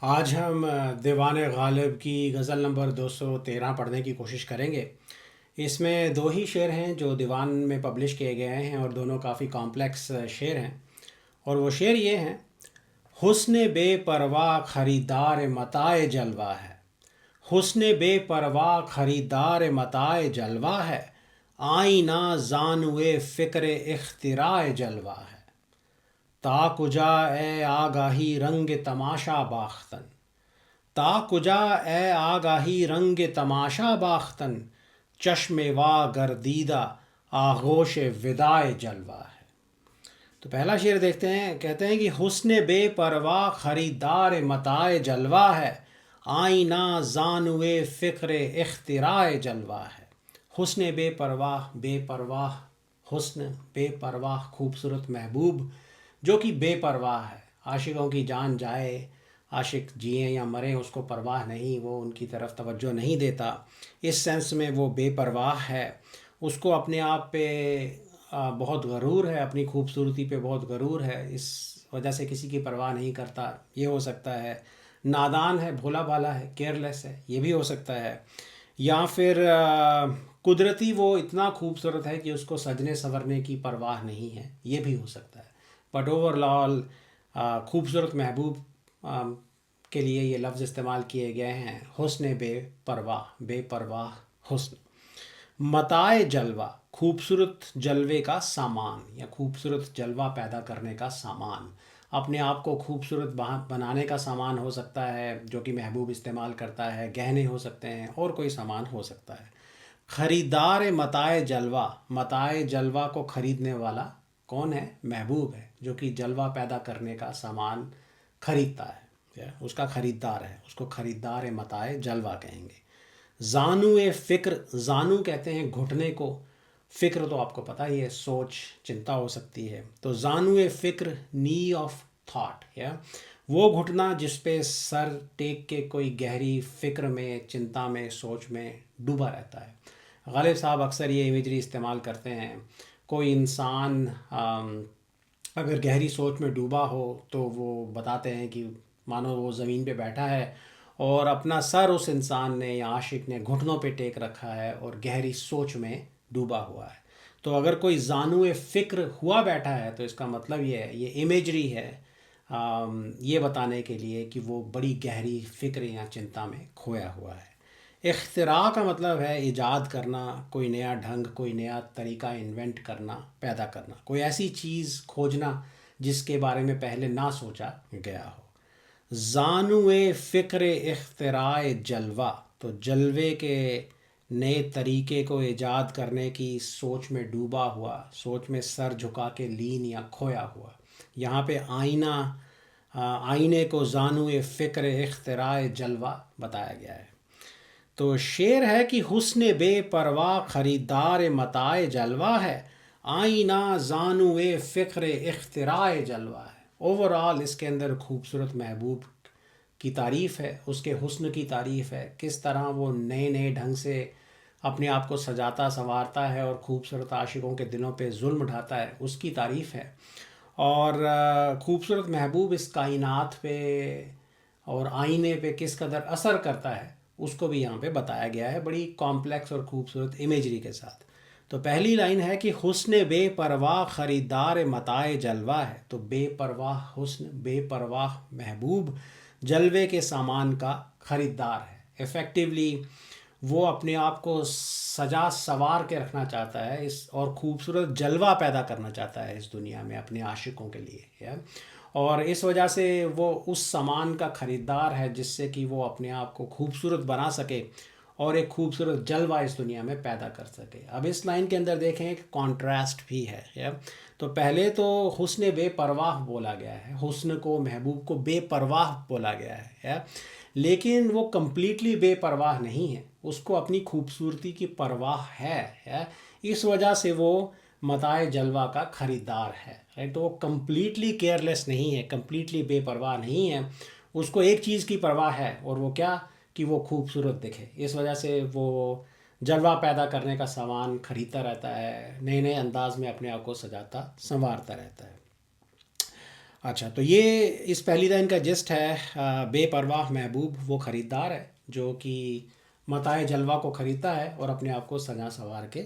आज हम दीवान गालिब की गज़ल नंबर 213 पढ़ने की कोशिश करेंगे। इसमें दो ही शेर हैं जो दीवान में पब्लिश किए गए हैं और दोनों काफ़ी कॉम्प्लेक्स शेर हैं। और वो शेर ये हैं: हुस्न बेपरवाह खरीदार मताए जलवा है। हुस्न बेपरवाह खरीदार मताए जलवा है। आईना जानुए फ़िक्र इख्तिराए जलवा है। ता कुजा ए आगाही रंग तमाशा बाख्तन। ता कुजा ए आगाही रंग तमाशा बाख्तन। चश्मे वा गर्दीदा आगोश विदाए जलवा है। तो पहला शेर देखते हैं। कहते हैं कि हुस्न बेपरवाह खरीदार मताए जलवा है। आईना जानुए फ़िक्र इख्तिराए जलवा है। हुस्न बेपरवाह, बेपरवाह हुस्न, बेपरवाह खूबसूरत महबूब जो कि बेपरवाह है। आशिकों की जान जाए, आशिक जिए या मरे, उसको परवाह नहीं, वो उनकी तरफ तवज्जो नहीं देता। इस सेंस में वो बेपरवाह है। उसको अपने आप पे बहुत गरूर है, अपनी खूबसूरती पे बहुत गरूर है, इस वजह से किसी की परवाह नहीं करता। ये हो सकता है नादान है, भोला भाला है, केयरलेस है, ये भी हो सकता है। या फिर कुदरती वो इतना खूबसूरत है कि उसको सजने संवरने की परवाह नहीं है, ये भी हो सकता है। बट ओवरऑल खूबसूरत महबूब के लिए ये लफ्ज़ इस्तेमाल किए गए हैं। हुस्न बेपरवाह, बेपरवाह हुस्न। मताए जलवा, खूबसूरत जलवे का सामान या खूबसूरत जलवा पैदा करने का सामान। अपने आप को खूबसूरत बनाने का सामान हो सकता है जो कि महबूब इस्तेमाल करता है। गहने हो सकते हैं और कोई सामान हो सकता है। ख़रीदार मताए जलवा, मताए जलवा को ख़रीदने वाला कौन है? महबूब है, जो कि जलवा पैदा करने का सामान ख़रीदता है, या उसका ख़रीदार है। उसको ख़रीदार मताए जलवा कहेंगे। जानू ए फ़िक्र, जानू कहते हैं घुटने को। फ़िक्र तो आपको पता ही है, सोच चिंता हो सकती है। तो जानू ए फ़िक्र, नी ऑफ थाट, या वो घुटना जिस पे सर टेक के कोई गहरी फ़िक्र में, चिंता में, सोच में डूबा रहता है। गालिब साहब अक्सर ये इमेजरी इस्तेमाल करते हैं। कोई इंसान अगर गहरी सोच में डूबा हो तो वो बताते हैं कि मानो वो ज़मीन पे बैठा है और अपना सर उस इंसान ने या आशिक ने घुटनों पे टेक रखा है और गहरी सोच में डूबा हुआ है। तो अगर कोई जानू फ़िक्र हुआ बैठा है तो इसका मतलब ये है, ये इमेजरी है ये बताने के लिए कि वो बड़ी गहरी फ़िक्र या चिंता में खोया हुआ है। इख्तिरा का मतलब है ईजाद करना, कोई नया ढंग, कोई नया तरीका इन्वेंट करना, पैदा करना, कोई ऐसी चीज़ खोजना जिसके बारे में पहले ना सोचा गया हो। ज़ानुए फ़िक्र इख्तिराए जलवा, तो जलवे के नए तरीके को ईजाद करने की सोच में डूबा हुआ, सोच में सर झुका के लीन या खोया हुआ। यहाँ पे आईना, आईने को ज़ानुए फ़िक्र इख्तिराए जलवा बताया गया है। तो शेर है कि हुस्न बेपरवाह खरीदार मताए जलवा है। आईना जानुए फ़िक्र इख्तिराए जलवा है। ओवरऑल इसके अंदर खूबसूरत महबूब की तारीफ़ है, उसके हुस्न की तारीफ़ है, किस तरह वो नए नए ढंग से अपने आप को सजाता संवारता है और खूबसूरत आशिकों के दिलों पे जुल्म ढाता है, उसकी तारीफ़ है। और खूबसूरत महबूब इस कायनात पे और आईने पे किस कदर असर करता है उसको भी यहाँ पे बताया गया है, बड़ी कॉम्प्लेक्स और खूबसूरत इमेजरी के साथ। तो पहली लाइन है कि हुस्न बेपरवाह ख़रीदार मताए जलवा है। तो बेपरवाह हुस्न, बेपरवाह महबूब जलवे के सामान का ख़रीदार है। इफ़ेक्टिवली वो अपने आप को सजा सवार के रखना चाहता है इस, और ख़ूबसूरत जलवा पैदा करना चाहता है इस दुनिया में अपने आशिकों के लिए, या और इस वजह से वो उस सामान का ख़रीदार है जिससे कि वो अपने आप को खूबसूरत बना सके और एक खूबसूरत जलवा इस दुनिया में पैदा कर सके। अब इस लाइन के अंदर देखें एक कॉन्ट्रास्ट भी है, या तो पहले तो हुस्न बेपरवाह बोला गया है, हुस्न को, महबूब को बेपरवाह बोला गया है, या लेकिन वो कम्प्लीटली बेपरवाह नहीं है, उसको अपनी खूबसूरती की परवाह है, या इस वजह से वो मताए जलवा का ख़रीदार है, राइट। तो वो कम्प्लीटली केयरलेस नहीं है, कम्प्लीटली बेपरवाह नहीं है। उसको एक चीज़ की परवाह है और वो क्या, कि वो खूबसूरत दिखे। इस वजह से वो जलवा पैदा करने का सामान ख़रीदता रहता है, नए नए अंदाज में अपने आप को सजाता संवारता रहता है। अच्छा, तो ये इस पहली लाइन का जिस्ट है, बेपरवाह महबूब वो ख़रीदार है जो कि मताए जलवा को ख़रीदता है और अपने आप को सजा संवार के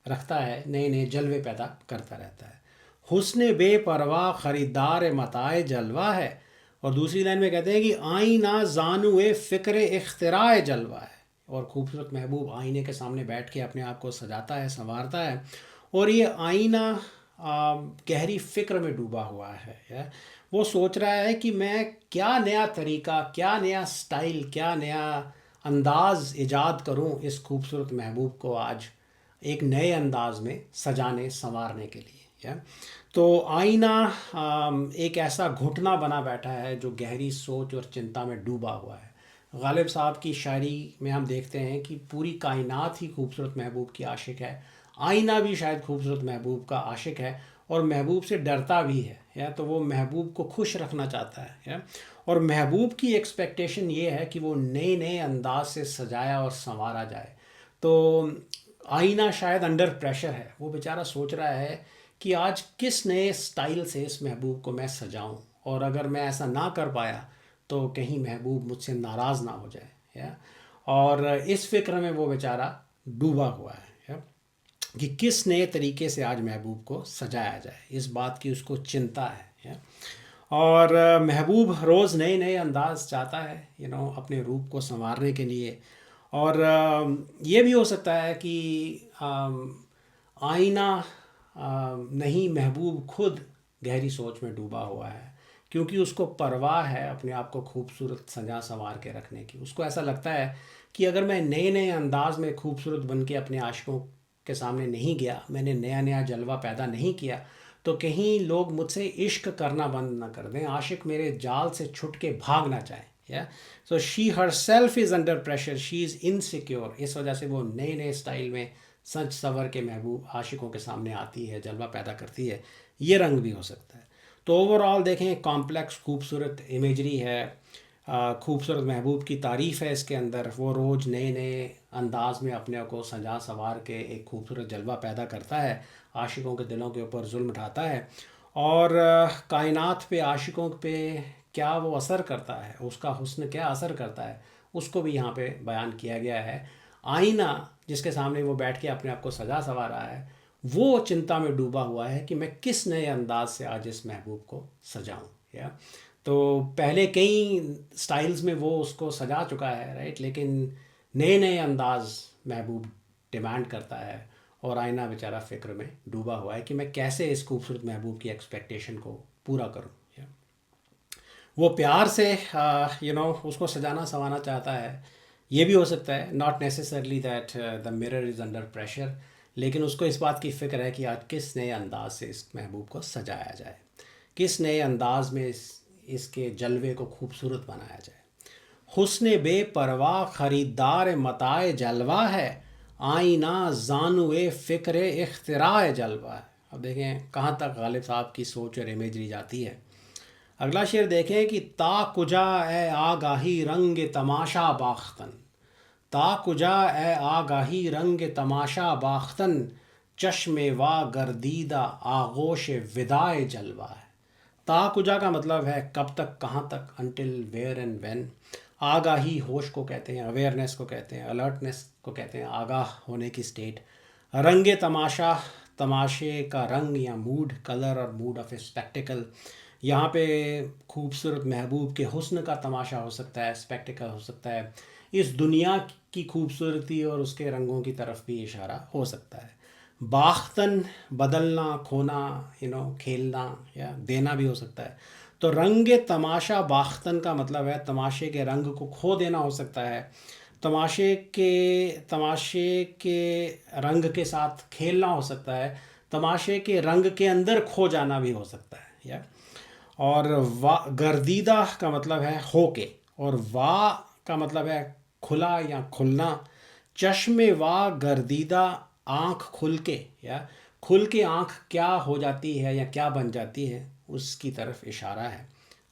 रखता है, नए नए जलवे पैदा करता रहता है। हुस्न बेपरवाह ख़रीदार मताए जलवा है। और दूसरी लाइन में कहते हैं कि आईना जानू फ़िक्र इख्तिराए जलवा है। और खूबसूरत महबूब आईने के सामने बैठ के अपने आप को सजाता है, संवारता है। और ये आईना गहरी फ़िक्र में डूबा हुआ है, या वो सोच रहा है कि मैं क्या नया तरीका, क्या नया स्टाइल, क्या नया अंदाज़ इजाद करूं इस खूबसूरत महबूब को आज एक नए अंदाज में सजाने संवारने के लिए, या तो आईना एक ऐसा घुटना बना बैठा है जो गहरी सोच और चिंता में डूबा हुआ है। गालिब साहब की शायरी में हम देखते हैं कि पूरी कायनात ही खूबसूरत महबूब की आशिक है। आईना भी शायद खूबसूरत महबूब का आशिक है और महबूब से डरता भी है, या तो वो महबूब को खुश रखना चाहता है, या और महबूब की एक्सपेक्टेशन ये है कि वो नए नए अंदाज से सजाया और संवारा जाए। तो आईना शायद अंडर प्रेशर है, वो बेचारा सोच रहा है कि आज किस नए स्टाइल से इस महबूब को मैं सजाऊं, और अगर मैं ऐसा ना कर पाया तो कहीं महबूब मुझसे नाराज़ ना हो जाए, या और इस फिक्र में वो बेचारा डूबा हुआ है, या कि किस नए तरीके से आज महबूब को सजाया जाए, इस बात की उसको चिंता है, या और महबूब रोज़ नए नए अंदाज चाहता है, अपने रूप को संवारने के लिए। और ये भी हो सकता है कि आईना नहीं, महबूब खुद गहरी सोच में डूबा हुआ है, क्योंकि उसको परवाह है अपने आप को खूबसूरत सजा संवार के रखने की। उसको ऐसा लगता है कि अगर मैं नए नए अंदाज में खूबसूरत बन के अपने आशिकों के सामने नहीं गया, मैंने नया नया जलवा पैदा नहीं किया, तो कहीं लोग मुझसे इश्क करना बंद ना कर दें, आशिक मेरे जाल से छुट के भाग ना जाए, या so she her self is under pressure, she is insecure. इस वजह से वो नए नए स्टाइल में सच सवर के महबूब आशिकों के सामने आती है, जलवा पैदा करती है। ये रंग भी हो सकता है। तो ओवरऑल देखें, कॉम्प्लेक्स खूबसूरत इमेजरी है, खूबसूरत महबूब की तारीफ़ है इसके अंदर। वो रोज़ नए नए अंदाज में अपने को सजा संवार के एक खूबसूरत जलवा पैदा करता है, आशिकों के दिलों के ऊपर जुल्म ढाता है, और कायनात पे आशिकों पे क्या वो असर करता है, उसका हुस्न क्या असर करता है, उसको भी यहाँ पे बयान किया गया है। आईना जिसके सामने वो बैठ के अपने आप को सजा संवार रहा है, वो चिंता में डूबा हुआ है कि मैं किस नए अंदाज से आज इस महबूब को सजाऊं, या तो पहले कई स्टाइल्स में वो उसको सजा चुका है, राइट, लेकिन नए नए अंदाज महबूब डिमांड करता है। और आईना बेचारा फ़िक्र में डूबा हुआ है कि मैं कैसे इस खूबसूरत महबूब की एक्सपेक्टेशन को पूरा करूं, या वो प्यार से उसको सजाना संवारना चाहता है। ये भी हो सकता है, not necessarily that the mirror is under pressure, लेकिन उसको इस बात की फ़िक्र है कि आज किस नए अंदाज से इस महबूब को सजाया जाए, किस नए अंदाज में इसके जलवे को खूबसूरत बनाया जाए। हुस्न बेपरवाह ख़रीदार मताए जलवा है, आईना जानुए फ़िक्र इख्तिराए जलवा है। अब देखें कहाँ तक गालिब साहब की सोच और इमेजरी जाती है। अगला शेर देखें कि ता कुजा ए आगाही रंग तमाशा बाख्तन, ता कुजा ए आगाही रंग तमाशा बाख्तन, चश्मे वा गर्दीदा आगोश विदाए जलवा है। ता कुजा का मतलब है कब तक, कहाँ तक, अनटिल, वेयर एंड व्हेन। आगाही होश को कहते हैं, अवेयरनेस को कहते हैं, अलर्टनेस को कहते हैं, आगाह होने की स्टेट। रंग तमाशा, तमाशे का रंग या मूड, कलर और मूड ऑफ ए स्पेक्टिकल। यहाँ पे खूबसूरत महबूब के हुस्न का तमाशा हो सकता है, स्पेक्टिकल हो सकता है, इस दुनिया की खूबसूरती और उसके रंगों की तरफ भी इशारा हो सकता है। बाख्तन बदलना, खोना, खेलना या देना भी हो सकता है। तो रंग तमाशा बाख्तन का मतलब है तमाशे के रंग को खो देना हो सकता है, तमाशे के रंग के साथ खेलना हो सकता है, तमाशे के रंग के अंदर खो जाना भी हो सकता है, या और वा गर्दीदा का मतलब है होके, और वा का मतलब है खुला या खुलना। चश्मे वा गर्दीदा, आँख खुल के, या खुल के आँख क्या हो जाती है या क्या बन जाती है, उसकी तरफ इशारा है।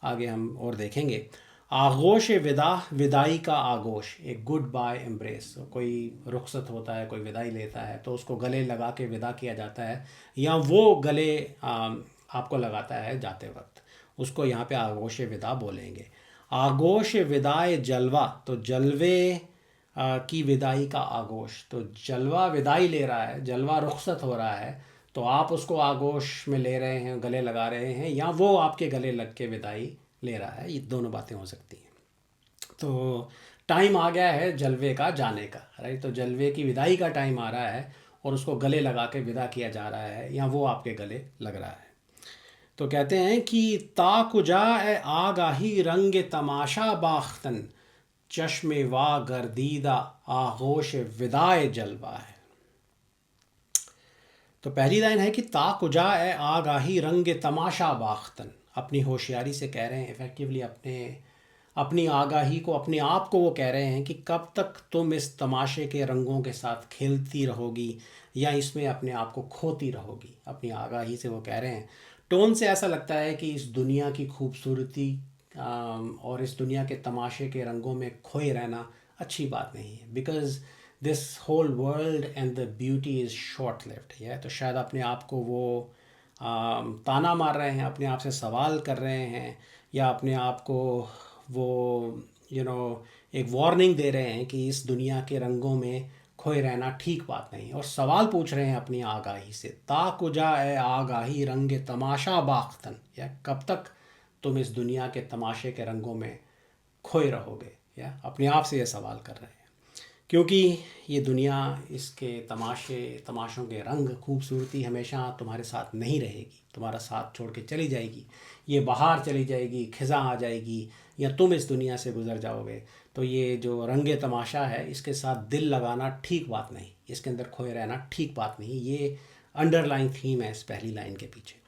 आगे हम और देखेंगे। आगोश विदा, विदाई का आगोश, एक गुड बाय एम्ब्रेस। कोई रुखसत होता है, कोई विदाई लेता है तो उसको गले लगा के विदा किया जाता है, या वो गले आपको लगाता है जाते वक्त। उसको यहाँ पे आगोश विदा बोलेंगे। आगोश विदाए जलवा, तो जलवे की विदाई का आगोश, तो जलवा विदाई ले रहा है, जलवा रुखसत हो रहा है, तो आप उसको आगोश में ले रहे हैं, गले लगा रहे हैं, या वो आपके गले लग के विदाई ले रहा है। ये दोनों बातें हो सकती हैं। तो टाइम आ गया है जलवे का जाने का, राइट। तो जलवे की विदाई का टाइम आ रहा है और उसको गले लगा के विदा किया जा रहा है, या वो आपके गले लग रहा है। तो कहते हैं कि ता कुजा ए आगाही रंग तमाशा बाख्तन, चश्मे वा गर्दीदा आगोश विदाए जलवा है। तो पहली लाइन है कि ता कुजा ए आगाही रंग तमाशा बाख्तन, अपनी होशियारी से कह रहे हैं, इफ़ेक्टिवली अपनी आगाही को, अपने आप को वो कह रहे हैं कि कब तक तुम इस तमाशे के रंगों के साथ खेलती रहोगी या इसमें अपने आप को खोती रहोगी। अपनी आगाही से वो कह रहे हैं। टोन से ऐसा लगता है कि इस दुनिया की खूबसूरती और इस दुनिया के तमाशे के रंगों में खोए रहना अच्छी बात नहीं है, because this whole world and the beauty is short lived. है तो शायद अपने आप को वो ताना मार रहे हैं, अपने आप से सवाल कर रहे हैं, या अपने आप को वो एक वार्निंग दे रहे हैं कि इस दुनिया के रंगों में खोए रहना ठीक बात नहीं। और सवाल पूछ रहे हैं अपनी आगाही से, ता कुजा ए आगाही रंग तमाशा बाख्तन, या कब तक तुम इस दुनिया के तमाशे के रंगों में खोए रहोगे। या अपने आप से ये सवाल कर रहे हैं, क्योंकि ये दुनिया, इसके तमाशों के रंग, खूबसूरती हमेशा तुम्हारे साथ नहीं रहेगी, तुम्हारा साथ छोड़ के चली जाएगी। ये बाहर चली जाएगी, खिज़ां आ जाएगी, या तुम इस दुनिया से गुज़र जाओगे। तो ये जो रंग तमाशा है, इसके साथ दिल लगाना ठीक बात नहीं, इसके अंदर खोए रहना ठीक बात नहीं। ये अंडरलाइन थीम है इस पहली लाइन के पीछे।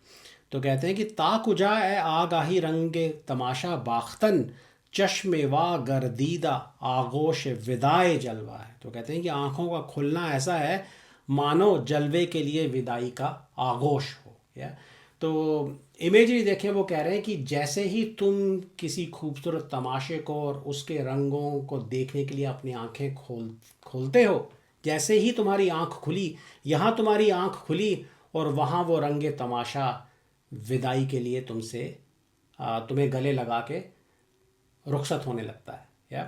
तो कहते हैं कि ता कुजा ए आगाही रंग तमाशा बाख्तन, चश्मे वा गर्दीदा आगोश विदाए जलवा है। तो कहते हैं कि आँखों का खुलना ऐसा है मानो जलवे के लिए विदाई का आगोश हो। या तो इमेजरी देखें, वो कह रहे हैं कि जैसे ही तुम किसी खूबसूरत तमाशे को और उसके रंगों को देखने के लिए अपनी आंखें खोलते हो, जैसे ही तुम्हारी आंख खुली, यहाँ तुम्हारी आंख खुली और वहाँ वो रंग तमाशा विदाई के लिए तुम्हें गले लगा के रुखसत होने लगता है। या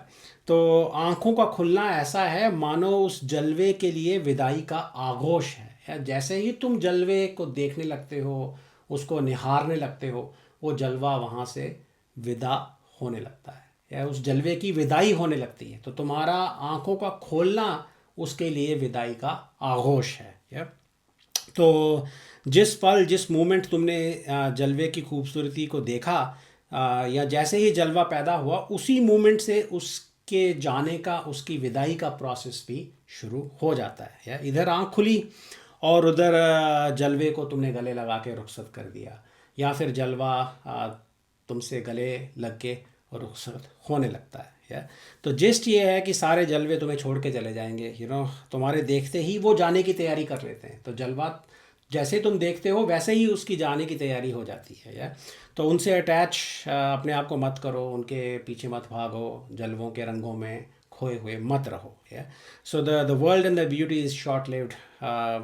तो आंखों का खुलना ऐसा है मानो उस जलवे के लिए विदाई का आगोश है। या जैसे ही तुम जलवे को देखने लगते हो, उसको निहारने लगते हो, वो जलवा वहाँ से विदा होने लगता है, या उस जलवे की विदाई होने लगती है। तो तुम्हारा आंखों का खोलना उसके लिए विदाई का आगोश है। या तो जिस पल, जिस मोमेंट तुमने जलवे की खूबसूरती को देखा, या जैसे ही जलवा पैदा हुआ, उसी मोमेंट से उसके जाने का, उसकी विदाई का प्रोसेस भी शुरू हो जाता है। या इधर आँख खुली और उधर जलवे को तुमने गले लगा के रुखसत कर दिया, या फिर जलवा तुमसे गले लग के रुखसत होने लगता है। या तो जिस्ट ये है कि सारे जलवे तुम्हें छोड़ के चले जाएंगे। तुम्हारे देखते ही वो जाने की तैयारी कर लेते हैं। तो जलवा जैसे तुम देखते हो वैसे ही उसकी जाने की तैयारी हो जाती है। या तो उनसे अटैच अपने आप को मत करो, उनके पीछे मत भागो, जलवों के रंगों में खोए हुए मत रहो। या so the world and the beauty is short lived.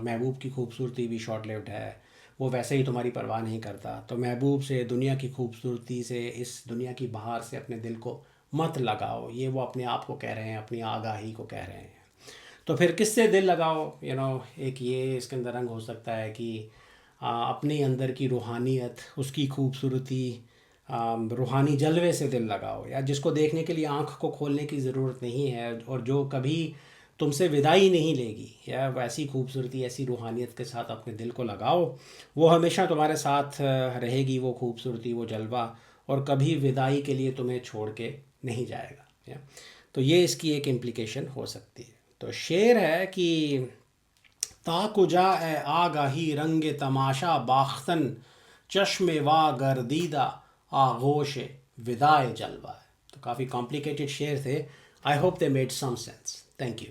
महबूब की खूबसूरती भी शॉर्ट लिव्ड है, वो वैसे ही तुम्हारी परवाह नहीं करता। तो महबूब से, दुनिया की खूबसूरती से, इस दुनिया की बहार से अपने दिल को मत लगाओ। ये वो अपने आप को कह रहे हैं, अपनी आगाही को कह रहे हैं। तो फिर किससे दिल लगाओ? एक ये इसके अंदर रंग हो सकता है कि अपने अंदर की रूहानियत, उसकी खूबसूरती, रूहानी जलवे से दिल लगाओ, या जिसको देखने के लिए आँख को खोलने की ज़रूरत नहीं है और जो कभी तुमसे विदाई नहीं लेगी, या वैसी खूबसूरती, ऐसी रूहानियत के साथ अपने दिल को लगाओ। वो हमेशा तुम्हारे साथ रहेगी, वो खूबसूरती, वो जलवा, और कभी विदाई के लिए तुम्हें छोड़ के नहीं जाएगा। या तो ये इसकी एक इम्प्लिकेशन हो सकती है। तो शेर है कि ता कुजा ए आगाही रंग तमाशा बाख्तन, चश्मे वा गर्दीदा आगोश विदाए जलवा है। तो काफ़ी कॉम्प्लिकेटेड शेर थे। I hope they made some sense. Thank you.